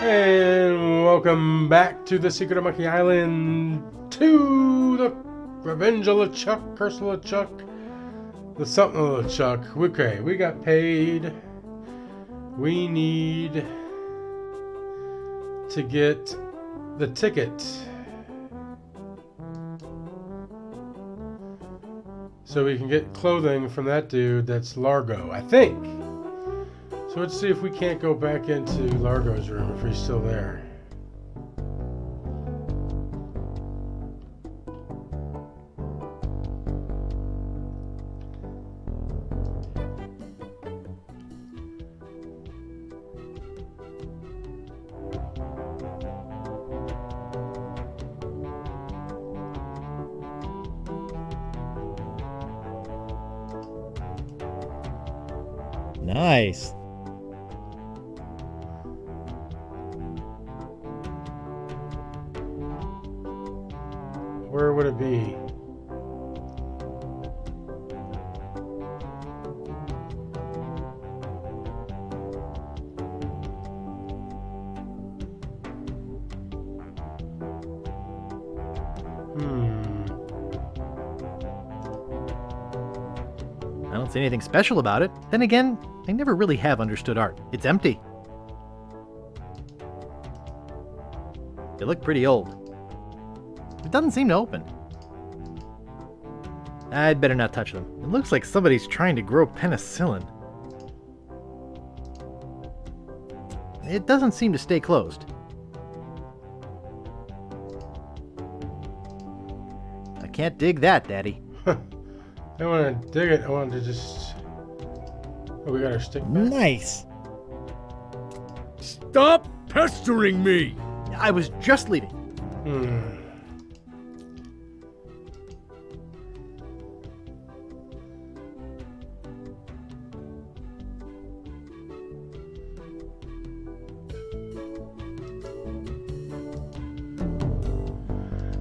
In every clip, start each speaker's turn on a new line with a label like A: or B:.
A: And welcome back to the Secret of Monkey Island 2, the Revenge of LeChuck, Curse of LeChuck, the something of LeChuck. Okay, we got paid. We need to get the ticket. So we can get clothing from that dude that's Largo, I think. So let's see if we can't go back into Largo's room if he's still there.
B: Nice.
A: Where would it be?
B: I don't see anything special about it. Then again, I never really have understood art. It's empty. They look pretty old. It doesn't seem to open. I'd better not touch them. It looks like somebody's trying to grow penicillin. It doesn't seem to stay closed. I can't dig that, Daddy.
A: I don't want to dig it. I want to just... Oh, we got our stick back.
B: Nice.
C: Stop pestering me!
B: I was just leaving.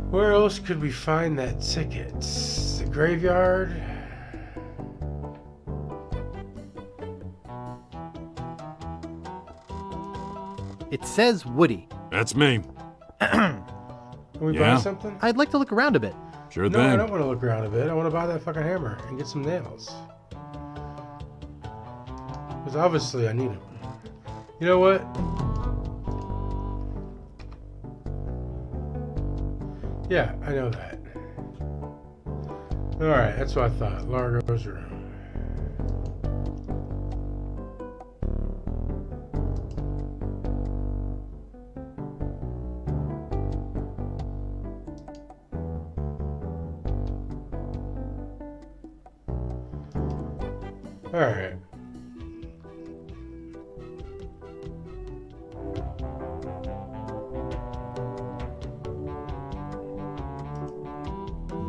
A: Where else could we find that ticket? The graveyard?
B: It says Woody.
C: That's me.
A: Can we buy something?
B: I'd like to look around a bit.
C: Sure
A: No,
C: thing.
A: I don't want to look around a bit. I want to buy that fucking hammer and get some nails. Because obviously I need them. You know what? Yeah, I know that. Alright, that's what I thought. Largo's room. Alright.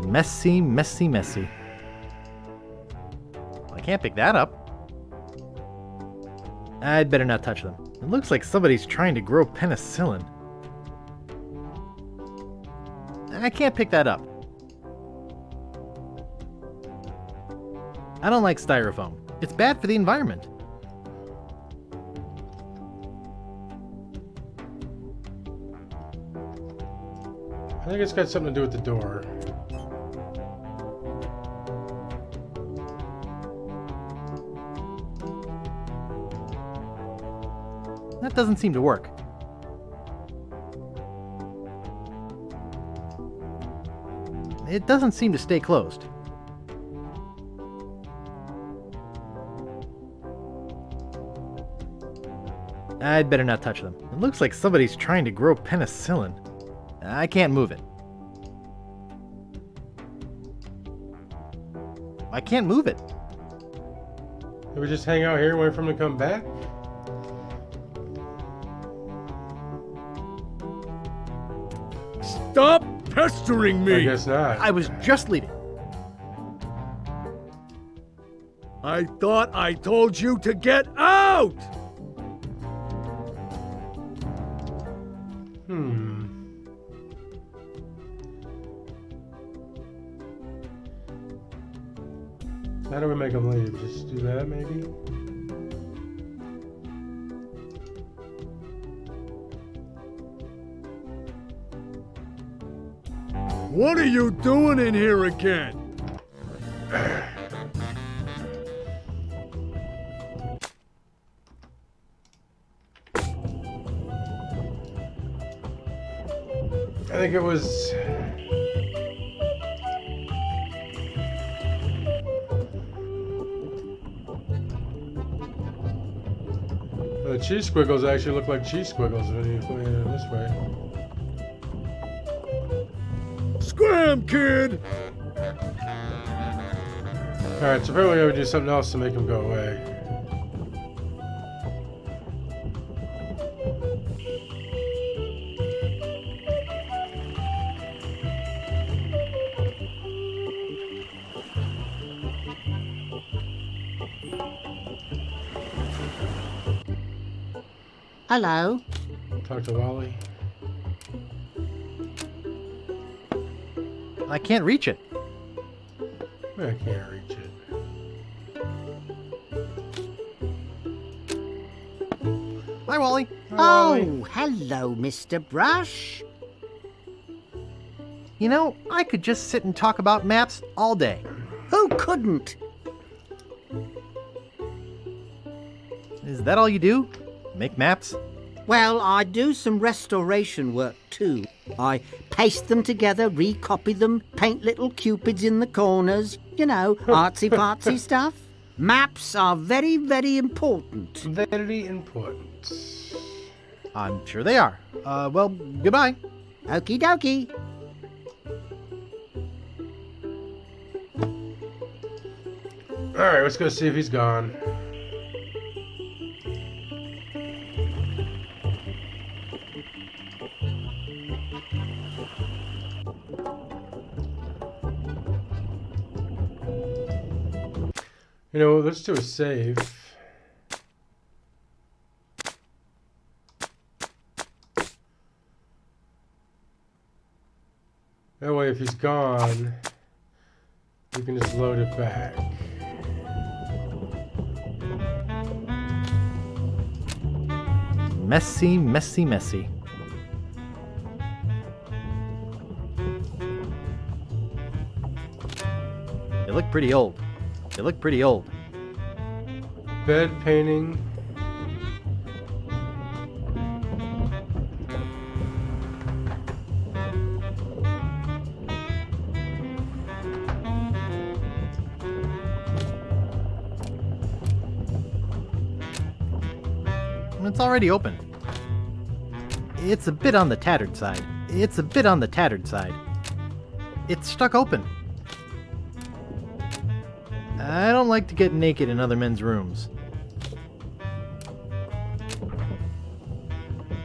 B: Messy, messy, messy. I can't pick that up. I'd better not touch them. It looks like somebody's trying to grow penicillin. I can't pick that up. I don't like styrofoam. It's bad for the environment.
A: I think it's got something to do with the door.
B: That doesn't seem to work. It doesn't seem to stay closed. I'd better not touch them. It looks like somebody's trying to grow penicillin. I can't move it. I can't move it.
A: Did we just hang out here and wait for him to come back?
C: Stop pestering me!
A: I guess not.
B: I was just leaving.
C: I thought I told you to get out!
A: How do we make him leave? Just do that, maybe?
C: What are you doing in here again?
A: I think it was... The cheese squiggles actually look like cheese squiggles when you put it this way.
C: Scram, kid!
A: Alright, so apparently I would do something else to make him go away.
D: Hello.
A: Talk to Wally.
B: I can't reach it.
A: I can't reach it.
B: Hi, Wally.
D: Oh, hello, Mr. Brush.
B: You know, I could just sit and talk about maps all day.
D: Who couldn't?
B: Is that all you do? Make maps?
D: Well, I do some restoration work too. I paste them together, recopy them, paint little cupids in the corners. You know, artsy-fartsy stuff. Maps are very, very important.
A: Very important.
B: I'm sure they are. Well, goodbye.
D: Okie dokie.
A: Alright, let's go see if he's gone. You know, let's do a save. That way, if he's gone, we can just load it back.
B: Messy, messy, messy. They look pretty old. They look pretty old.
A: Bed painting.
B: It's already open. It's a bit on the tattered side. It's a bit on the tattered side. It's stuck open. I don't like to get naked in other men's rooms.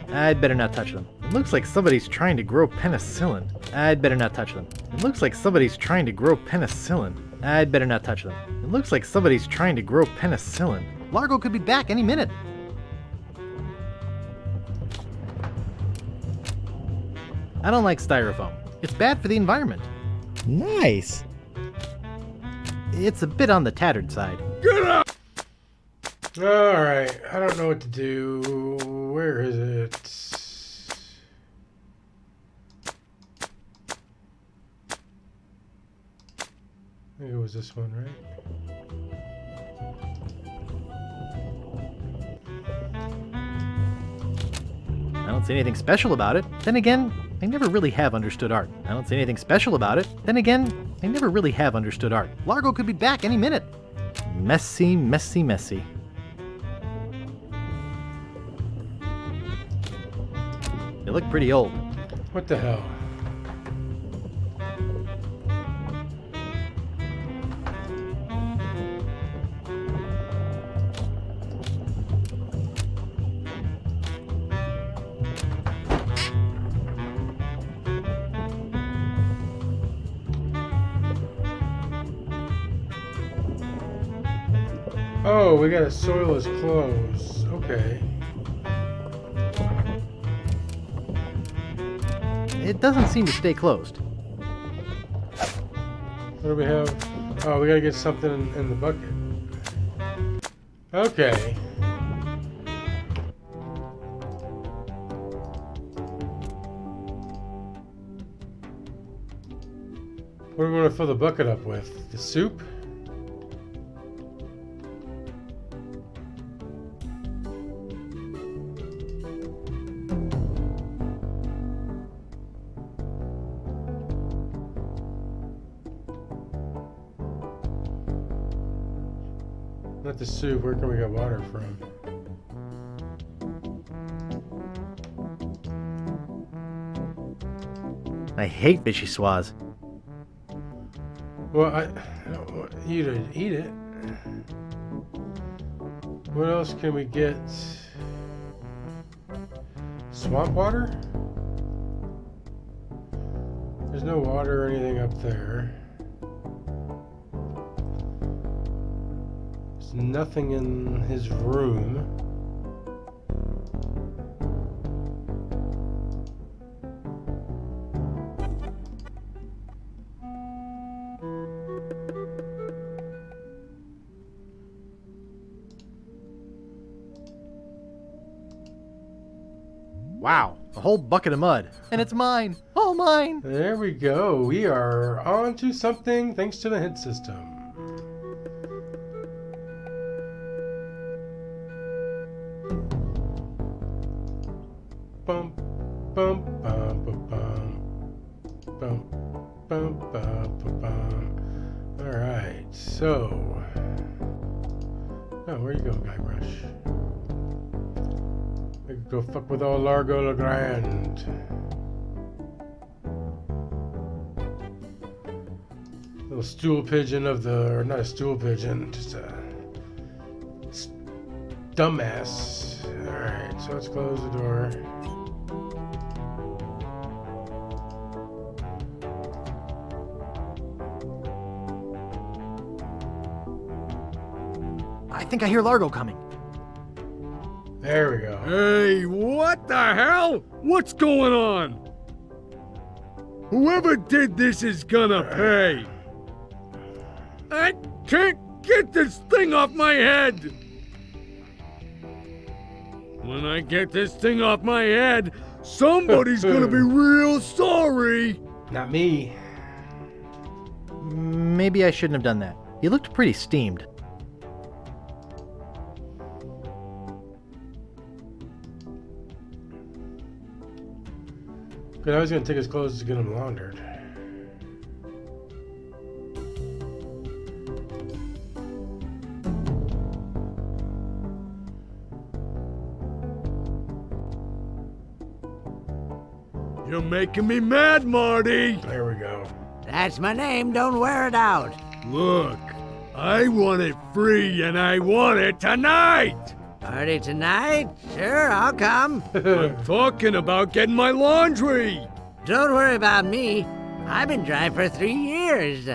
B: I'd better not touch them. It looks like somebody's trying to grow penicillin. I'd better not touch them. It looks like somebody's trying to grow penicillin. I'd better not touch them. It looks like somebody's trying to grow penicillin. Largo could be back any minute. I don't like styrofoam. It's bad for the environment. Nice. It's a bit on the tattered side.
C: Get out!
A: Alright, I don't know what to do. Where is it? I think it was this one, right?
B: I don't see anything special about it. Then again, I never really have understood art. I don't see anything special about it. Then again, I never really have understood art. Largo could be back any minute. Messy, messy, messy. They look pretty old.
A: What the hell? Oh, we gotta soil his clothes. Okay.
B: It doesn't seem to stay closed.
A: What do we have? Oh, we gotta get something in the bucket. Okay. What are we going to fill the bucket up with? The soup? Not the soup. Where can we get water from?
B: I hate vichyssoise.
A: Well, I don't want you to eat it. What else can we get? Swamp water? There's no water or anything up there. There's nothing in his room.
B: Wow, a whole bucket of mud. And it's mine. All mine.
A: There we go. We are on to something thanks to the hint system. Bum, bum, bum, bum, bum. Bum, bum, bum, bum, bum. All right, so. Oh, where you go, Guybrush? I could go fuck with old Largo Legrand. Little stool pigeon of the, or not a stool pigeon, just a dumbass. Alright, so let's close the door.
B: I think I hear Largo coming.
A: There we go.
C: Hey, what the hell? What's going on? Whoever did this is gonna pay. I can't get this thing off my head. When I get this thing off my head, somebody's gonna be real sorry.
A: Not me.
B: Maybe I shouldn't have done that. He looked pretty steamed.
A: Because I was going to take his clothes to get them laundered.
C: You're making me mad, Marty.
A: There we go.
D: That's my name, don't wear it out.
C: Look, I want it free and I want it tonight.
D: Party tonight? Sure, I'll come.
C: I'm talking about getting my laundry.
D: Don't worry about me. I've been dry for 3 years.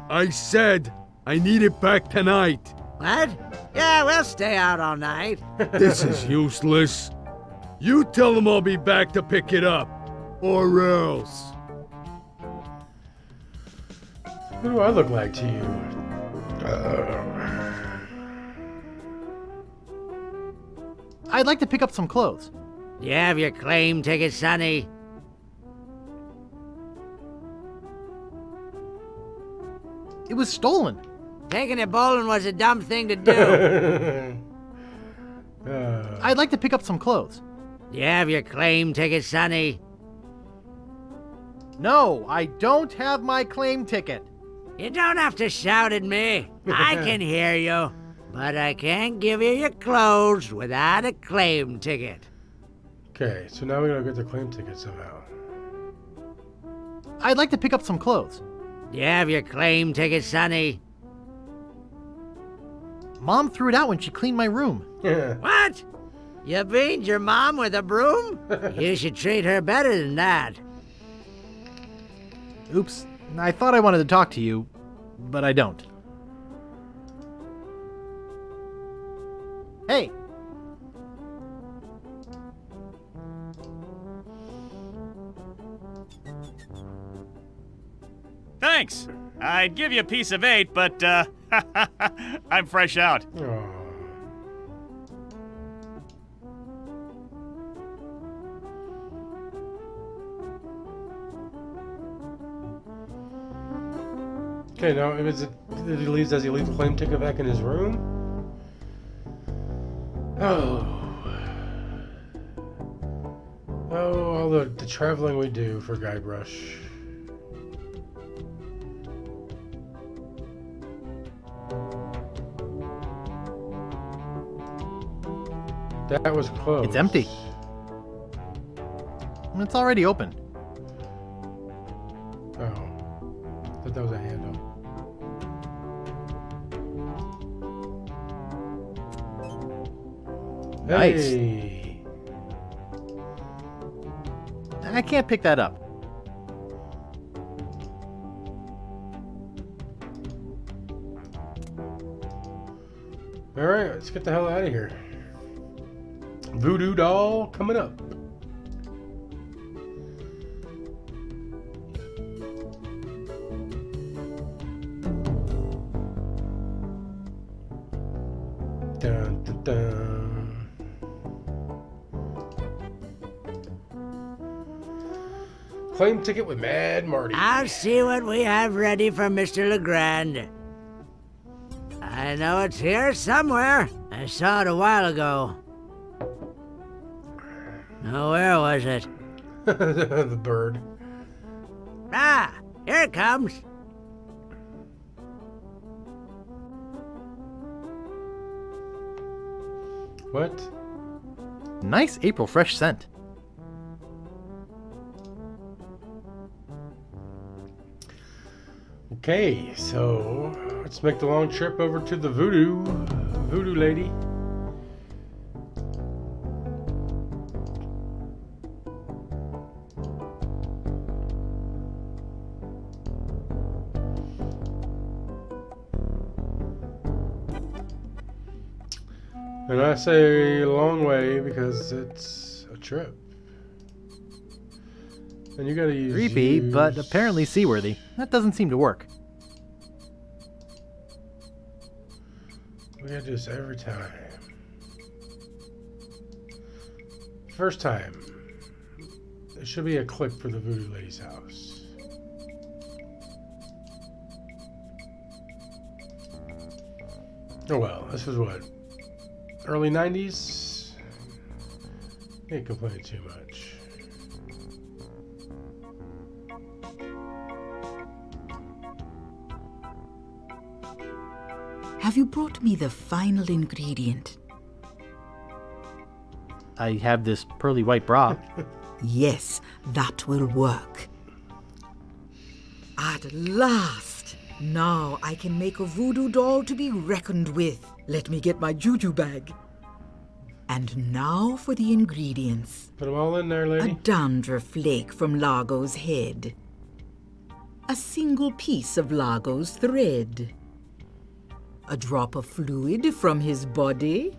C: I said I need it back tonight.
D: What? Yeah, we'll stay out all night.
C: This is useless. You tell them I'll be back to pick it up. Or else.
A: What do I look like to you?
B: I'd like to pick up some clothes.
D: You have your claim ticket, Sonny.
B: It was stolen.
D: Taking it bowling was a dumb thing to do.
B: I'd like to pick up some clothes.
D: You have your claim ticket, Sonny.
B: No, I don't have my claim ticket.
D: You don't have to shout at me. I can hear you. But I can't give you your clothes without a claim ticket.
A: Okay, so now we gotta get the claim ticket somehow.
B: I'd like to pick up some clothes.
D: You have your claim ticket, Sonny.
B: Mom threw it out when she cleaned my room.
D: What? You beat your mom with a broom? You should treat her better than that.
B: Oops, I thought I wanted to talk to you, but I don't. Hey!
E: Thanks. I'd give you a piece of 8, but, I'm fresh out.
A: Aw. Okay, now does he leave the claim ticket back in his room? Oh. Oh, all the traveling we do for Guybrush. That was close.
B: It's empty. It's already open.
A: Oh. Thought that was a handle.
B: Nice.
A: Hey.
B: I can't pick that up.
A: Alright, let's get the hell out of here. Voodoo Doll coming up. Dun, dun, dun. Claim ticket with Mad Marty.
F: I'll see what we have ready for Mr. Legrand. I know it's here somewhere. I saw it a while ago. Now, where was it?
A: The bird.
F: Ah, here it comes.
A: What?
B: Nice April fresh scent.
A: Okay, so let's make the long trip over to the Voodoo lady. And I say long way because it's a trip. And you gotta use...
B: Creepy, but apparently seaworthy. That doesn't seem to work.
A: We gotta do this every time. First time. There should be a clip for the Voodoo Lady's house. Oh well, this was what? Early 90s? Can't complain too much.
G: Have you brought me the final ingredient?
B: I have this pearly white bra.
G: Yes, that will work. At last! Now I can make a voodoo doll to be reckoned with. Let me get my juju bag. And now for the ingredients.
A: Put them all in there,
G: A
A: lady.
G: dandruff flake from Largo's head. A single piece of Largo's thread. A drop of fluid from his body.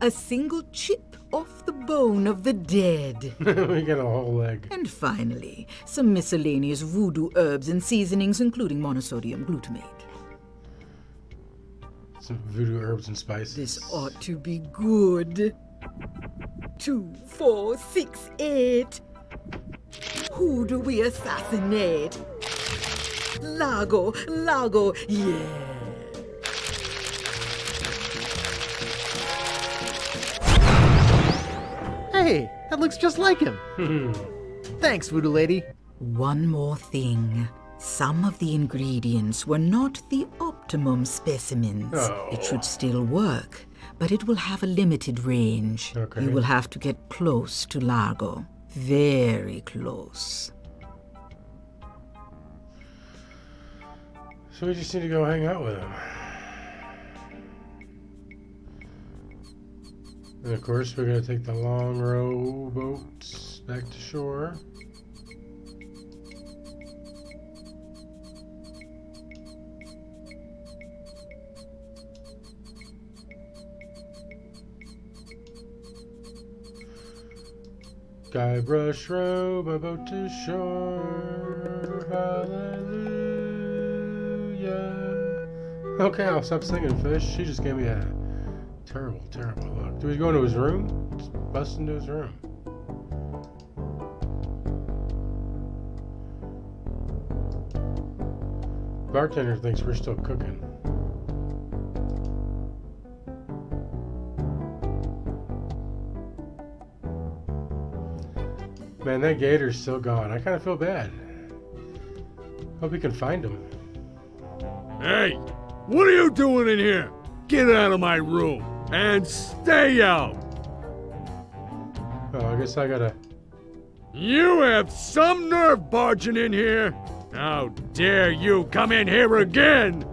G: A single chip off the bone of the dead.
A: We got a whole leg.
G: And finally, some miscellaneous voodoo herbs and seasonings, including monosodium glutamate.
A: Some voodoo herbs and spices.
G: This ought to be good. 2, 4, 6, 8. Who do we assassinate? Largo, yeah.
B: Hey, that looks just like him. Thanks, Voodoo Lady.
G: One more thing. Some of the ingredients were not the optimum specimens.
A: Oh.
G: It should still work, but it will have a limited range.
A: Okay.
G: You will have to get close to Largo. Very close.
A: So we just need to go hang out with him. And of course, we're going to take the long rowboat back to shore. Guybrush row my boat to shore. Hallelujah. Okay, I'll stop singing, fish. She just gave me a terrible, terrible look. Do we go into his room? Just bust into his room. bartender thinks we're still cooking. Man, that gator's still gone. I kind of feel bad. Hope we can find him.
C: Hey, what are you doing in here? Get out of my room and stay out.
A: Oh, I guess I gotta...
C: You have some nerve barging in here. How dare you come in here again?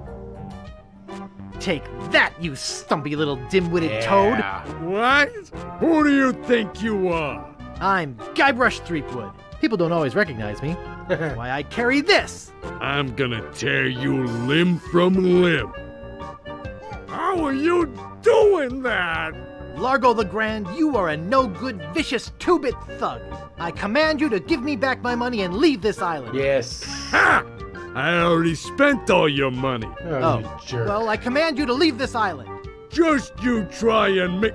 B: Take that, you stumpy little dim-witted toad!
C: What? Who do you think you are?
B: I'm Guybrush Threepwood. People don't always recognize me. That's why I carry this!
C: I'm gonna tear you limb from limb. How are you doing that?
B: Largo the Grand, you are a no-good, vicious two-bit thug. I command you to give me back my money and leave this island.
A: Yes.
C: Ha! I already spent all your money.
A: Oh, you jerk.
B: Well, I command you to leave this island.
C: Just you try and make...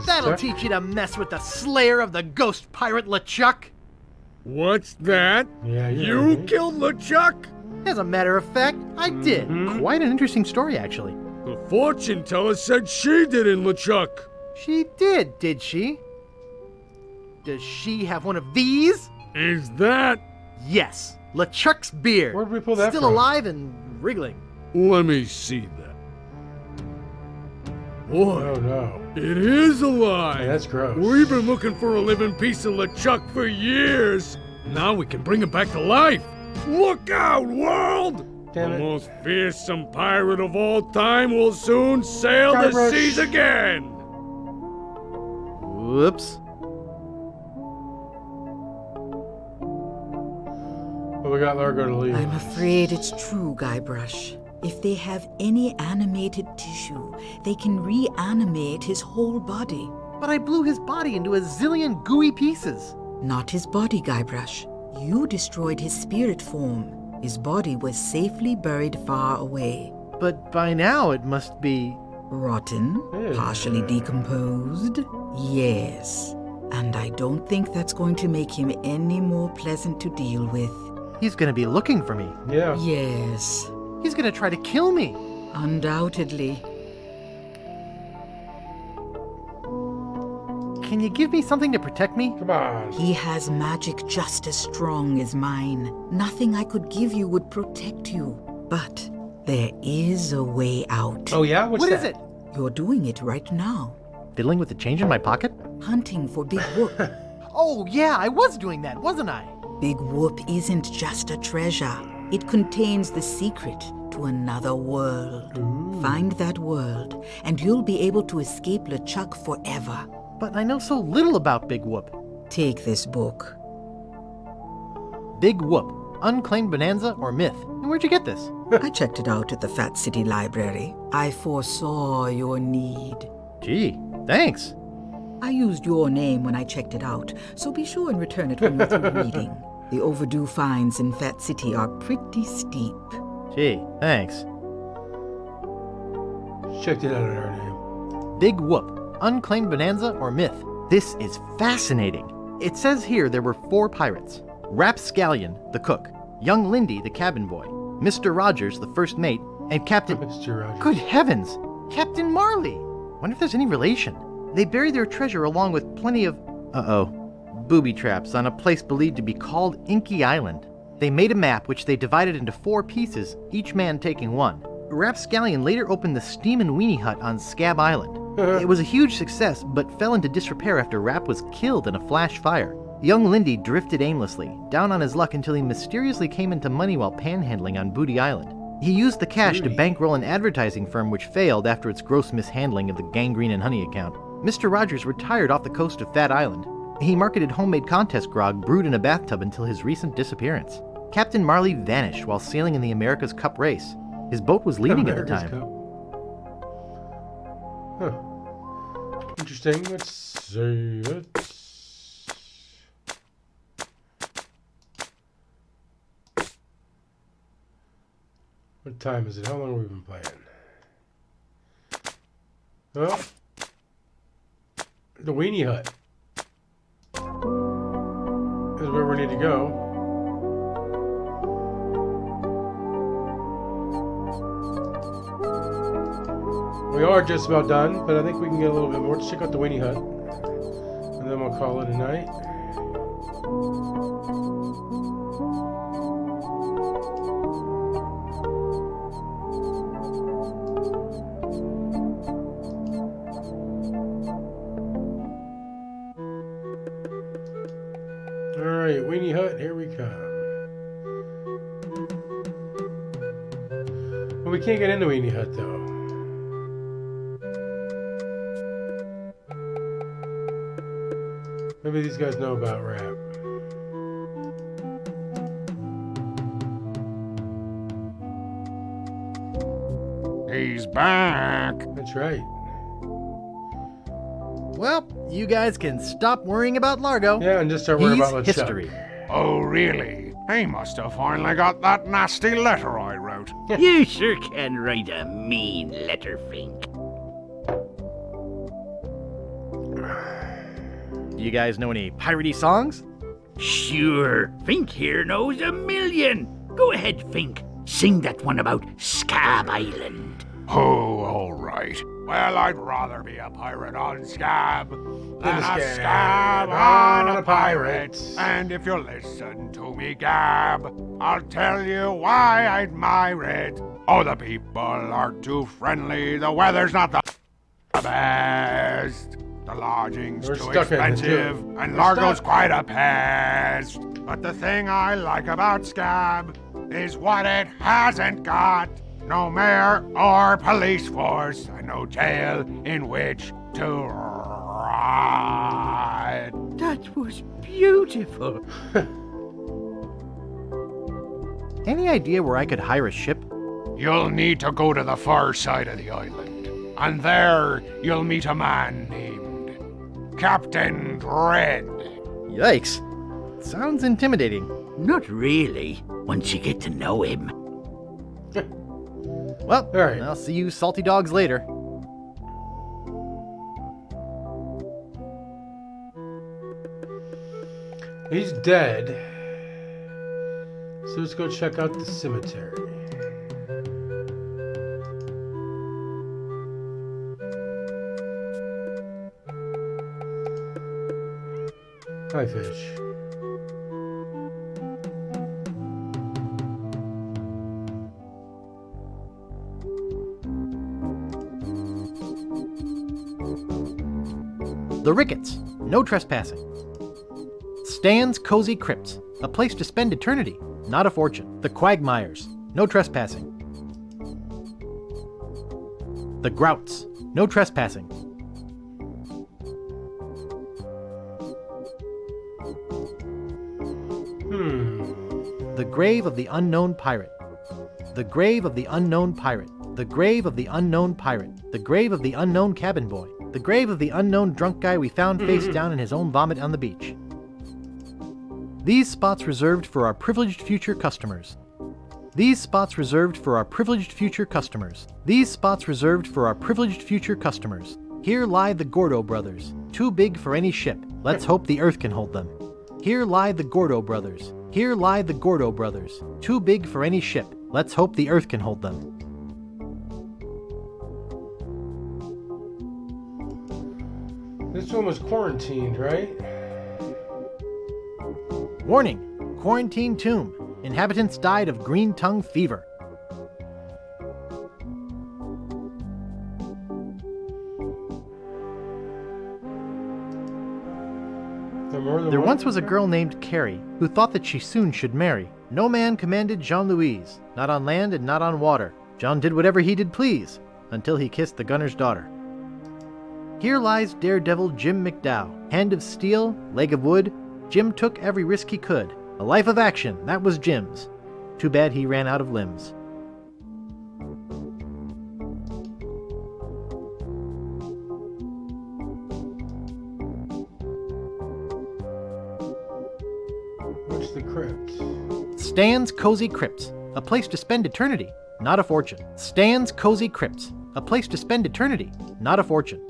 B: That'll
A: Stuck?
B: teach you to mess with the slayer of the ghost pirate LeChuck.
C: What's that?
A: Yeah,
C: You
A: right.
C: killed LeChuck?
B: As a matter of fact, I did. Quite an interesting story, actually.
C: The fortune teller said she did in LeChuck.
B: She did she? Does she have one of these?
C: Is that...
B: Yes, LeChuck's beard.
A: Where'd we pull that
B: Still
A: from?
B: alive and wriggling.
C: Let me see that. Boy,
A: Oh, no.
C: it is alive.
A: Hey, that's gross.
C: We've been looking for a living piece of LeChuck for years. Now we can bring him back to life. Look out, world!
A: Damn
C: The
A: it.
C: most fearsome pirate of all time will soon sail the
A: Guybrush.
C: seas again.
B: Whoops.
A: Well, we got Largo to leave.
G: I'm afraid it's true, Guybrush. If they have any animated tissue, they can reanimate his whole body.
B: But I blew his body into a zillion gooey pieces.
G: Not his body, Guybrush. You destroyed his spirit form. His body was safely buried far away.
B: But by now it must be...
G: Rotten,
A: Yeah.
G: partially decomposed. Yes. And I don't think that's going to make him any more pleasant to deal with.
B: He's gonna be looking for me.
A: Yeah.
G: Yes,
B: He's gonna try to kill me.
G: undoubtedly.
B: Can you give me something to protect me?
A: Come on.
G: He has magic just as strong as mine. Nothing I could give you would protect you. But there is a way out.
A: Oh, yeah? What's
B: What
A: that?
B: is it?
G: You're doing it right now.
B: Fiddling with the change in my pocket?
G: Hunting for Big Whoop.
B: Oh yeah, I was doing that, wasn't I?
G: Big Whoop isn't just a treasure. It contains the secret to another world. Find that world, and you'll be able to escape LeChuck forever.
B: But I know so little about Big Whoop.
G: Take this book.
B: Big Whoop, Unclaimed Bonanza or Myth. And where'd you get this?
G: I checked it out at the Fat City Library. I foresaw your need.
B: Gee, thanks.
G: I used your name when I checked it out, so be sure and return it when you're through reading. The overdue fines in Fat City are pretty steep.
B: Gee, thanks.
A: Checked it out at her name.
B: Big Whoop, Unclaimed Bonanza or Myth. This is fascinating. It says here there were 4 pirates. Rapscallion, the cook, young Lindy, the cabin boy, Mr. Rogers, the first mate, and Captain...
A: Mr. Rogers.
B: Good heavens! Captain Marley! Wonder if there's any relation. They buried their treasure along with plenty of... booby traps on a place believed to be called Inky Island. They made a map which they divided into 4 pieces, each man taking one. Rapscallion later opened the Steam and Weenie Hut on Scab Island. It was a huge success, but fell into disrepair after Rap was killed in a flash fire. Young Lindy drifted aimlessly, down on his luck until he mysteriously came into money while panhandling on Booty Island. He used the cash to bankroll an advertising firm which failed after its gross mishandling of the Gangrene and Honey account. Mr. Rogers retired off the coast of Fat Island. He marketed homemade contest grog brewed in a bathtub until his recent disappearance. Captain Marley vanished while sailing in the America's Cup race. His boat was leading at the
A: America's
B: time.
A: Cup. Huh. Interesting. Let's save it. What time is it? How long have we been playing? Oh. The Weenie Hut. ready to go. We are just about done, but I think we can get a little bit more. Let's check out the weenie hut. And then we'll call it a night. Alright, weenie hut, here we come. Well, we can't get into weenie hut though. Maybe these guys know about rap.
C: He's back.
A: That's right.
B: Well, you guys can stop worrying about Largo.
A: Yeah, and just start worrying
B: He's
A: about LeChuck.
B: history.
C: Oh, really? He must have finally got that nasty letter I wrote.
H: You sure can write a mean letter, Fink.
B: Do you guys know any piratey songs?
H: Sure, Fink here knows a million. Go ahead, Fink. Sing that one about Scab Island.
C: Oh, all right. Well, I'd rather be a pirate on Scab than a scab on a pirate. And if you'll listen to me gab, I'll tell you why I admire it. Oh, the people aren't too friendly. The weather's not the best. The lodging's
A: We're
C: too
A: stuck in it, too.
C: expensive, and
A: We're
C: Largo's
A: stuck.
C: quite a pest. But the thing I like about Scab is what it hasn't got. No mayor or police force, and no jail in which to ride.
H: That was beautiful.
B: Any idea where I could hire a ship?
C: You'll need to go to the far side of the island, and there you'll meet a man named Captain Dread.
B: Yikes. Sounds intimidating.
H: Not really, once you get to know him.
B: Well,
A: All right.
B: I'll see you salty dogs later.
A: He's dead. So let's go check out the cemetery. Hi, fish.
B: The Ricketts, no trespassing. Stan's Cozy Crypts, a place to spend eternity, not a fortune. The Quagmires, no trespassing. The Grouts, no trespassing. The Grave of the Unknown Pirate. The Grave of the Unknown Pirate. The Grave of the Unknown Pirate. The Grave of the Unknown Cabin Boy. The grave of the unknown drunk guy we found face down in his own vomit on the beach. These spots reserved for our privileged future customers. These spots reserved for our privileged future customers. These spots reserved for our privileged future customers. Here lie the Gordo brothers, too big for any ship. Let's hope the earth can hold them. Here lie the Gordo brothers. Here lie the Gordo brothers, too big for any ship. Let's hope the earth can hold them.
A: This one was quarantined, right?
B: Warning! Quarantine tomb. Inhabitants died of green tongue fever. There once was a girl named Carrie who thought that she soon should marry. No man commanded Jean-Louise, not on land and not on water. John did whatever he did please, until he kissed the gunner's daughter. Here lies daredevil Jim McDowell. Hand of steel, leg of wood, Jim took every risk he could. A life of action, that was Jim's. Too bad he ran out of limbs.
A: What's the crypt?
B: Stan's Cozy Crypts, a place to spend eternity, not a fortune. Stan's Cozy Crypts, a place to spend eternity, not a fortune.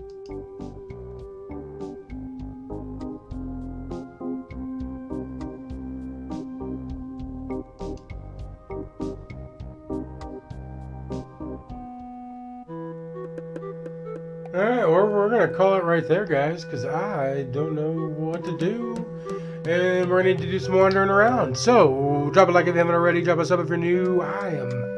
A: Alright, we're going to call it right there, guys, because I don't know what to do. And we're going to need to do some wandering around. So, drop a like if you haven't already. Drop a sub if you're new. I am